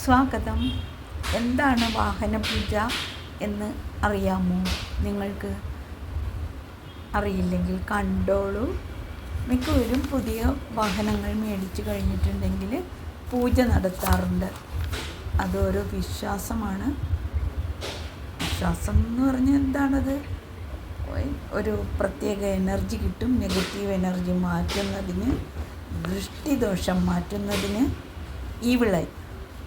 സ്വാഗതം. എന്താണ് വാഹനപൂജ എന്ന് അറിയാമോ? നിങ്ങൾക്ക് അറിയില്ലെങ്കിൽ കണ്ടോളൂ. മിക്കവരും പുതിയ വാഹനങ്ങൾ മേടിച്ചു കഴിഞ്ഞിട്ടുണ്ടെങ്കിൽ പൂജ നടത്താറുണ്ട്. അതൊരു വിശ്വാസമാണ്. വിശ്വാസം എന്ന് പറഞ്ഞാൽ എന്താണത്? ഒരു പ്രത്യേക എനർജി കിട്ടും. നെഗറ്റീവ് എനർജി മാറ്റുന്നതിന്, ദൃഷ്ടിദോഷം മാറ്റുന്നതിന്, ഈവിളை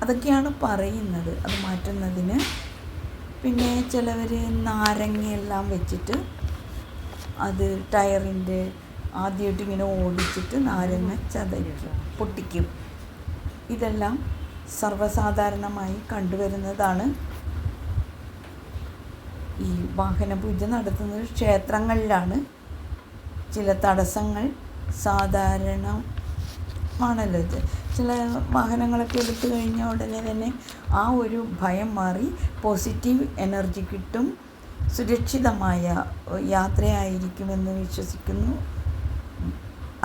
അതൊക്കെയാണ് പറയുന്നത്. അത് മാറ്റുന്നതിന്. പിന്നെ ചിലവർ നാരങ്ങയെല്ലാം വെച്ചിട്ട് അത് ടയറിൻ്റെ ആദ്യമായിട്ട് ഇങ്ങനെ ഓടിച്ചിട്ട് നാരങ്ങ ചതയ്ക്കും, പൊട്ടിക്കും. ഇതെല്ലാം സർവ്വസാധാരണമായി കണ്ടുവരുന്നതാണ്. ഈ വാഹനപൂജ നടത്തുന്നത് ക്ഷേത്രങ്ങളിലാണ്. ചില തടസ്സങ്ങൾ സാധാരണമാണല്ലോ. ചില വാഹനങ്ങളൊക്കെ എടുത്തു കഴിഞ്ഞാൽ ഉടനെ തന്നെ ആ ഒരു ഭയം മാറി പോസിറ്റീവ് എനർജി കിട്ടും. സുരക്ഷിതമായ യാത്രയായിരിക്കുമെന്ന് വിശ്വസിക്കുന്നു.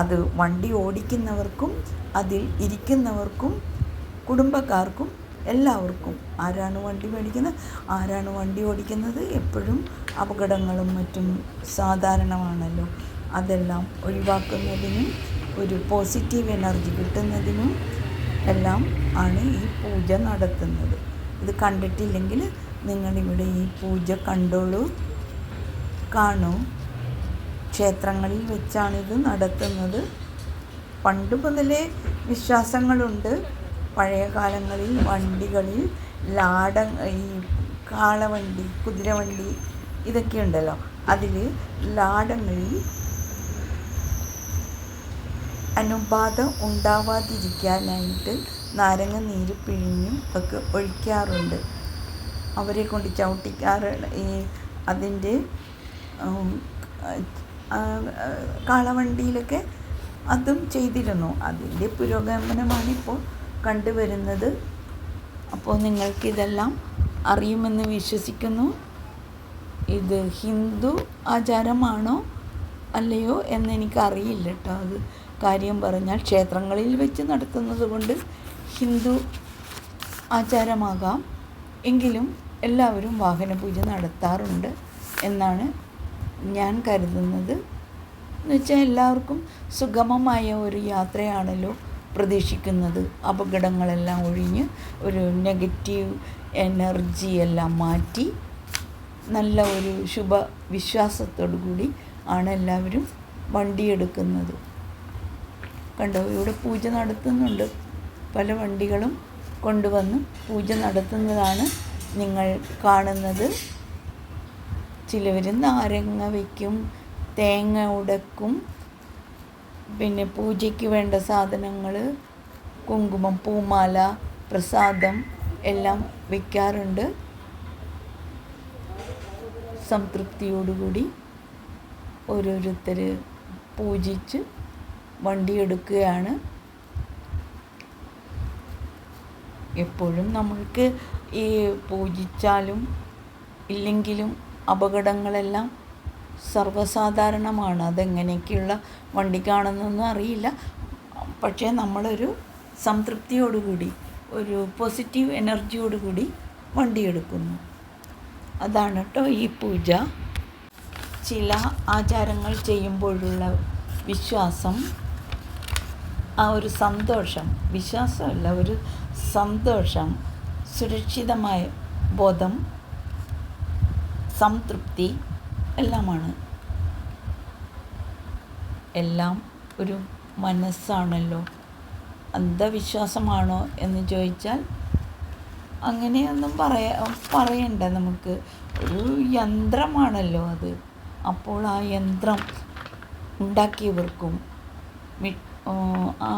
അത് വണ്ടി ഓടിക്കുന്നവർക്കും അതിൽ ഇരിക്കുന്നവർക്കും കുടുംബക്കാർക്കും എല്ലാവർക്കും. ആരാണ് വണ്ടി മേടിക്കുന്നത്, ആരാണ് വണ്ടി ഓടിക്കുന്നത്, എപ്പോഴും അപകടങ്ങളും മറ്റും സാധാരണമാണല്ലോ. അതെല്ലാം ഒഴിവാക്കുന്നതിനും ഒരു പോസിറ്റീവ് എനർജി കിട്ടുന്നതിനും എല്ലാം ആണ് ഈ പൂജ നടത്തുന്നത്. ഇത് കണ്ടിട്ടില്ലെങ്കിൽ നിങ്ങളിവിടെ ഈ പൂജ കണ്ടോളൂ, കാണൂ. ക്ഷേത്രങ്ങളിൽ വെച്ചാണിത് നടത്തുന്നത്. പണ്ട് മുതലേ വിശ്വാസങ്ങളുണ്ട്. പഴയ കാലങ്ങളിൽ വണ്ടികളിൽ ഈ കാളവണ്ടി, കുതിരവണ്ടി ഇതൊക്കെ ഉണ്ടല്ലോ, അതിൽ ലാടങ്ങളിൽ അണുബാധ ഉണ്ടാവാതിരിക്കാനായിട്ട് നാരങ്ങ നീര് പിഴിഞ്ഞും ഒക്കെ ഒഴിക്കാറുണ്ട്. അവരെ കൊണ്ട് ചവിട്ടിക്കാറുണ്ട്. ഈ അതിൻ്റെ കാളവണ്ടിയിലൊക്കെ അതും ചെയ്തിരുന്നു. അതിൻ്റെ പുരോഗമനമാണിപ്പോൾ കണ്ടുവരുന്നത്. അപ്പോൾ നിങ്ങൾക്കിതെല്ലാം അറിയുമെന്ന് വിശ്വസിക്കുന്നു. ഇത് ഹിന്ദു ആചാരമാണോ അല്ലയോ എന്നെനിക്കറിയില്ല കേട്ടോ. അത് കാര്യം പറഞ്ഞാൽ ക്ഷേത്രങ്ങളിൽ വെച്ച് നടത്തുന്നത് കൊണ്ട് ഹിന്ദു ആചാരമാകാം. എങ്കിലും എല്ലാവരും വാഹനപൂജ നടത്താറുണ്ട് എന്നാണ് ഞാൻ കരുതുന്നത്. എന്നുവെച്ചാൽ എല്ലാവർക്കും സുഗമമായ ഒരു യാത്രയാണല്ലോ പ്രതീക്ഷിക്കുന്നത്. അപകടങ്ങളെല്ലാം ഒഴിഞ്ഞ് ഒരു നെഗറ്റീവ് എനർജി എല്ലാം മാറ്റി നല്ല ഒരു ശുഭ വിശ്വാസത്തോടു കൂടി ആണ് എല്ലാവരും വണ്ടിയെടുക്കുന്നത്. കണ്ടോ, ഇവിടെ പൂജ നടത്തുന്നുണ്ട്. പല വണ്ടികളും കൊണ്ടുവന്ന് പൂജ നടത്തുന്നതാണ് നിങ്ങൾ കാണുന്നത്. ചിലവർ നാരങ്ങ വയ്ക്കും, തേങ്ങ ഉടക്കും, പിന്നെ പൂജയ്ക്ക് വേണ്ട സാധനങ്ങൾ, കുങ്കുമം, പൂമാല, പ്രസാദം എല്ലാം വയ്ക്കാറുണ്ട്. സംതൃപ്തിയോടുകൂടി ഓരോരുത്തർ പൂജിച്ച് വണ്ടിയെടുക്കുകയാണ്. എപ്പോഴും നമ്മൾക്ക് ഈ പൂജിച്ചാലും ഇല്ലെങ്കിലും അപകടങ്ങളെല്ലാം സർവ്വസാധാരണമാണ്. അതെങ്ങനെയൊക്കെയുള്ള വണ്ടിക്കാണെന്നൊന്നും അറിയില്ല. പക്ഷേ നമ്മളൊരു സംതൃപ്തിയോടുകൂടി, ഒരു പോസിറ്റീവ് എനർജിയോടുകൂടി വണ്ടിയെടുക്കുന്നു. അതാണ് കേട്ടോ ഈ പൂജ. ചില ആചാരങ്ങൾ ചെയ്യുമ്പോഴുള്ള വിശ്വാസം, ആ ഒരു സന്തോഷം, വിശ്വാസമല്ല, ഒരു സന്തോഷം, സുരക്ഷിതമായ ബോധം, സംതൃപ്തി എല്ലാമാണ്. എല്ലാം ഒരു മനസ്സാണല്ലോ. അന്ധവിശ്വാസമാണോ എന്ന് ചോദിച്ചാൽ അങ്ങനെയൊന്നും പറയണ്ട. നമുക്ക് ഒരു യന്ത്രമാണല്ലോ അത്. അപ്പോൾ ആ യന്ത്രം ഉണ്ടാക്കിയവർക്കും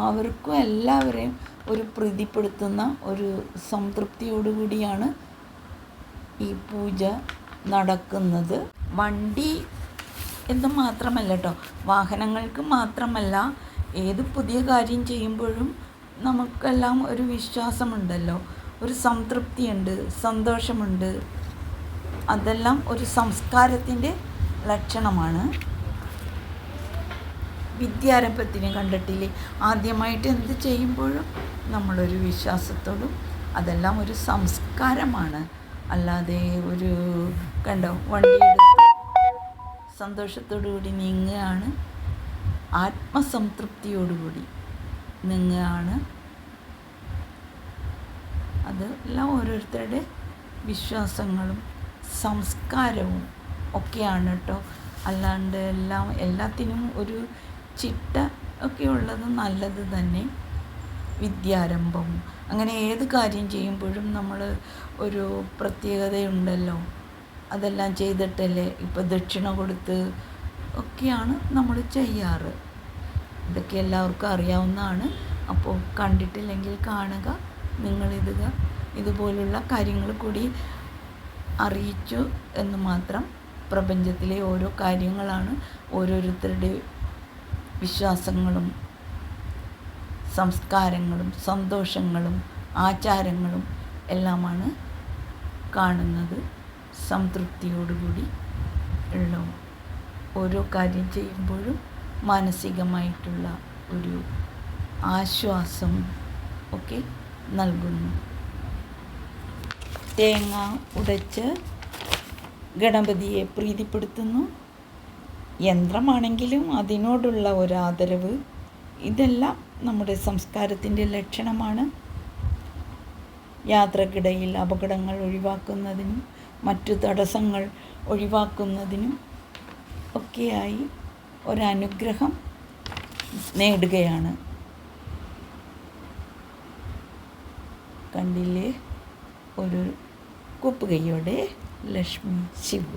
അവർക്കും എല്ലാവരെയും ഒരു പ്രീതിപ്പെടുത്തുന്ന ഒരു സംതൃപ്തിയോടുകൂടിയാണ് ഈ പൂജ നടക്കുന്നത്. വണ്ടി എന്ന് മാത്രമല്ല കേട്ടോ, വാഹനങ്ങൾക്ക് മാത്രമല്ല, ഏത് പുതിയ കാര്യം ചെയ്യുമ്പോഴും നമുക്കെല്ലാം ഒരു വിശ്വാസമുണ്ടല്ലോ, ഒരു സംതൃപ്തിയുണ്ട്, സന്തോഷമുണ്ട്. അതെല്ലാം ഒരു സംസ്കാരത്തിൻ്റെ ലക്ഷണമാണ്. വിദ്യാരംഭത്തിന് കണ്ടിട്ടില്ലേ, ആദ്യമായിട്ട് എന്ത് ചെയ്യുമ്പോഴും നമ്മളൊരു വിശ്വാസത്തോടും അതെല്ലാം ഒരു സംസ്കാരമാണ്. അല്ലാതെ ഒരു കണ്ടോ വണ്ടിയെടുത്ത് സന്തോഷത്തോടുകൂടി നീങ്ങുകയാണ്, ആത്മസംതൃപ്തിയോടുകൂടി നീങ്ങുകയാണ്. അതെല്ലാം ഓരോരുത്തരുടെ വിശ്വാസങ്ങളും സംസ്കാരവും ഒക്കെയാണ് കേട്ടോ. അല്ലാണ്ട് എല്ലാത്തിനും ഒരു ചിട്ട ഒക്കെ ഉള്ളത് നല്ലത് തന്നെ. വിദ്യാരംഭം അങ്ങനെ ഏത് കാര്യം ചെയ്യുമ്പോഴും നമ്മൾ ഒരു പ്രത്യേകതയുണ്ടല്ലോ, അതെല്ലാം ചെയ്തിട്ടല്ലേ ഇപ്പോൾ ദക്ഷിണ കൊടുത്ത് ഒക്കെയാണ് നമ്മൾ ചെയ്യാറ്. ഇതൊക്കെ എല്ലാവർക്കും അറിയാവുന്നതാണ്. അപ്പോൾ കണ്ടിട്ടില്ലെങ്കിൽ കാണുക. ഇതുപോലുള്ള കാര്യങ്ങൾ കൂടി അറിയിച്ചു എന്ന് മാത്രം. പ്രപഞ്ചത്തിലെ ഓരോ കാര്യങ്ങളാണ്, ഓരോരുത്തരുടെ വിശ്വാസങ്ങളും സംസ്കാരങ്ങളും സന്തോഷങ്ങളും ആചാരങ്ങളും എല്ലാമാണ് കാണുന്നത്. സംതൃപ്തിയോടുകൂടി ഉള്ള ഓരോ കാര്യം ചെയ്യുമ്പോഴും മാനസികമായിട്ടുള്ള ഒരു ആശ്വാസം ഒക്കെ നൽകുന്നു. തേങ്ങ ഉടച്ച് ഗണപതിയെ പ്രീതിപ്പെടുത്തുന്നു. യന്ത്രമാണെങ്കിലും അതിനോടുള്ള ഒരാദരവ്, ഇതെല്ലാം നമ്മുടെ സംസ്കാരത്തിൻ്റെ ലക്ഷണമാണ്. യാത്രക്കിടയിൽ അപകടങ്ങൾ ഒഴിവാക്കുന്നതിനും മറ്റു തടസ്സങ്ങൾ ഒഴിവാക്കുന്നതിനും ഒക്കെയായി ഒരനുഗ്രഹം നേടുകയാണ്. കണ്ടില്ലേ, ഒരു കൂപ്പുകൈയോടെ ലക്ഷ്മി ശിവ.